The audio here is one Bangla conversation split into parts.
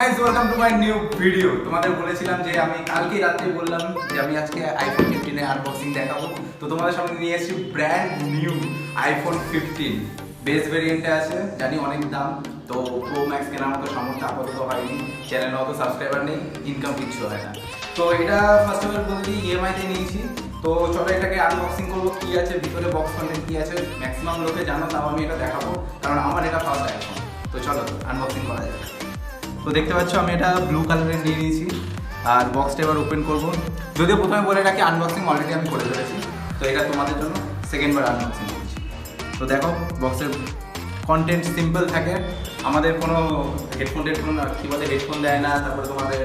Guys welcome to my new video. তোমাদের বলেছিলাম যে আমি কালকে রাতে বললাম যে আমি আজকে আইফোন 15 এর আনবক্সিং দেখাবো। তো তোমাদের সামনে নিয়ে এসেছি ব্র্যান্ড নিউ আইফোন 15 বেস ভেরিয়েন্টে আছে। জানি অনেক দাম, তো প্রো ম্যাক্স কেনার মতো সামর্থ্য আপাতত হয়নি, চ্যানেলে অত সাবস্ক্রাইবার নেই, ইনকাম কিচ্ছু হয় না। তো এটা ফার্স্ট অফ অল বলতে ইএমআইতে নিয়েছি। তো চলো এটাকে আনবক্সিং করবো, কি আছে ভিতরে, বক্স কন্টেন্ট কি আছে। ম্যাক্সিমাম লোকে জানো, তাও আমি এটা দেখাবো কারণ আমার এটা ফার্স্ট আইফোন। তো চলো আনবক্সিং করা যাবে। তো দেখতে পাচ্ছ আমি এটা ব্লু কালারের নিয়ে নিয়েছি, আর বক্সটা এবার ওপেন করবো। যদিও প্রথমে বলে রাখি আনবক্সিং অলরেডি আমি করে ফেলেছি, তো এটা তোমাদের জন্য সেকেন্ডবার আনবক্সিং করছি। তো দেখো বক্সের কন্টেন্ট সিম্পল থাকে, আমাদের কোনো হেডফোন কী বলে হেডফোন দেয় না, তারপরে তোমাদের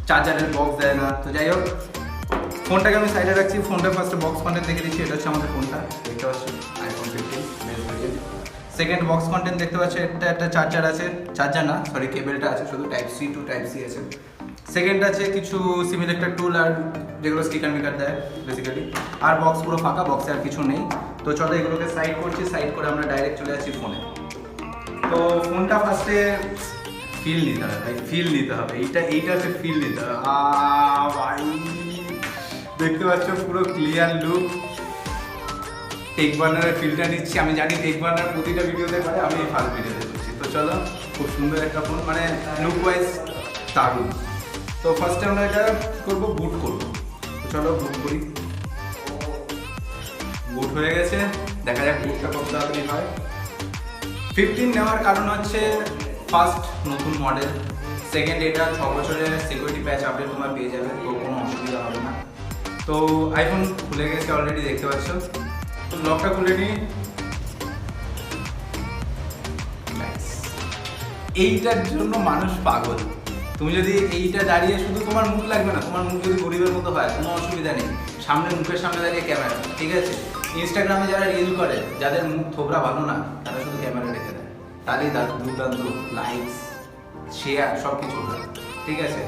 চার্জারের বক্স দেয় না। তো যাই হোক, ফোনটাকে আমি সাইডে রাখছি। ফোনটা ফার্স্টে বক্স কন্টেন্ট দেখে দিচ্ছি। এটা হচ্ছে আমাদের ফোনটা, দেখতে পাচ্ছি iPhone 15 base variant. Second box content দেখতে পাচ্ছি, এটা একটা চার্জার আছে, চার্জার না সরি কেবেলটা আছে, শুধু type C to type C আছে। সেকেন্ড আছে কিছু সিমিলেক্টর টুল আর যেগুলো স্টিকার মিকার দেয় বেসিক্যালি। আর বক্স পুরো ফাঁকা, বক্সে আর কিছু নেই। তো চলো এগুলোকে সাইড করছি, সাইড করে আমরা ডাইরেক্ট চলে যাচ্ছি ফোনে। তো ফোনটা ফার্স্টে ফিল নিতে হবে ভাই, ফিল নিতে হবে। এইটা হচ্ছে ফিল নিতে হবে। ভাই দেখতে পাচ্ছ পুরো ক্লিয়ার লুক। টেক বার্নারের ফিলটা নিচ্ছি। আমি জানি টেক বার্নার প্রতিটা ভিডিওতে করে, আমি এই ফার্স্ট ভিডিওতে করছি। তো চলো, খুব সুন্দর একটা ফোন, মানে লুক ওয়াইজ দারুণ। তো ফার্স্টে আমরা এটা করবো, বুট করবো। তো চলো বুট করি। বুট হয়ে গেছে, দেখা যাক বুটটা কত তাড়াতাড়ি হয়। 15 নেওয়ার কারণ হচ্ছে ফার্স্ট নতুন মডেল, সেকেন্ড এটা 6 বছরের সিকিউরিটি প্যাচ আপডেট তোমরা পেয়ে যাবে, তো কোনো অসুবিধা হবে না। তো আইফোন খুলে গেছে অলরেডি, দেখতে পাচ্ছ। তো লকটা খুলে নিই। এইটার জন্য মানুষ পাগল। তুমি যদি এইটা দাঁড়িয়ে শুধু তোমার মুখ লাগবে না, তোমার মুখ যদি গরিবের মতো হয় কোনো অসুবিধা নেই, সামনে মুখের সামনে দাঁড়িয়ে ক্যামেরা, ঠিক আছে। ইনস্টাগ্রামে যারা রিল করে, যাদের মুখ থোবরা ভালো না, তারা শুধু ক্যামেরা রেখে দেয়, তাহলেই দুর্দান্ত লাইকস শেয়ার সব কিছু হয়, ঠিক আছে।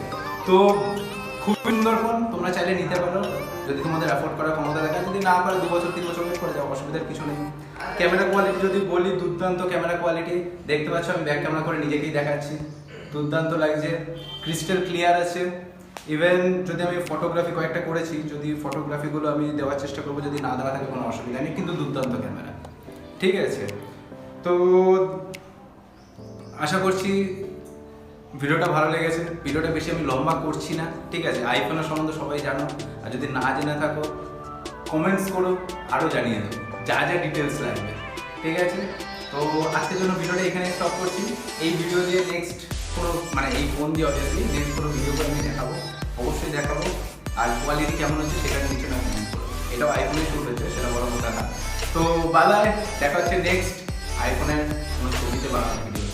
তো খুব সুন্দর ফোন, তোমরা চাইলে নিতে পারো যদি তোমাদের অ্যাফোর্ড করার ক্ষমতা দেখা। যদি না পারো 2 বছর 3 বছর ওয়েট করে যাও, অসুবিধার কিছু নেই। ক্যামেরা কোয়ালিটি যদি বলি, দুর্দান্ত ক্যামেরা কোয়ালিটি। দেখতে পাচ্ছ আমি ব্যাক ক্যামেরা করে নিজেকেই দেখাচ্ছি, দুর্দান্ত লাগছে, ক্রিস্টাল ক্লিয়ার আছে। ইভেন যদি আমি ফটোগ্রাফি কয়েকটা করেছি, যদি ফটোগ্রাফিগুলো আমি দেওয়ার চেষ্টা করবো, যদি না দেওয়া থাকে কোনো অসুবিধা নেই, কিন্তু দুর্দান্ত ক্যামেরা, ঠিক আছে। তো আশা করছি ভিডিওটা ভালো লেগেছে। ভিডিওটা বেশি আমি লম্বা করছি না, ঠিক আছে। আইফোনের সম্বন্ধে সবাই জানো, আর যদি না জেনে থাকো কমেন্টস করো, আরও জানিয়ে দেবো যা যা ডিটেলস লাগবে, ঠিক আছে। তো আজকের জন্য ভিডিওটা এখানে স্টপ করছি। এই ভিডিও দিয়ে নেক্সট কোনো, মানে এই ফোন দিয়ে অবভিয়াসলি নেক্সট কোনো ভিডিও করে আমি দেখাবো, অবশ্যই দেখাবো। আর কোয়ালিটি কেমন হচ্ছে সেটা নিচে না কমেন্ট করো। এটাও আইফোনে শুট হচ্ছে, সেটা বড় কথা না। তো বাই বাই, দেখা হচ্ছে নেক্সট আইফোনের কোনো ছবিতে বা ভিডিও।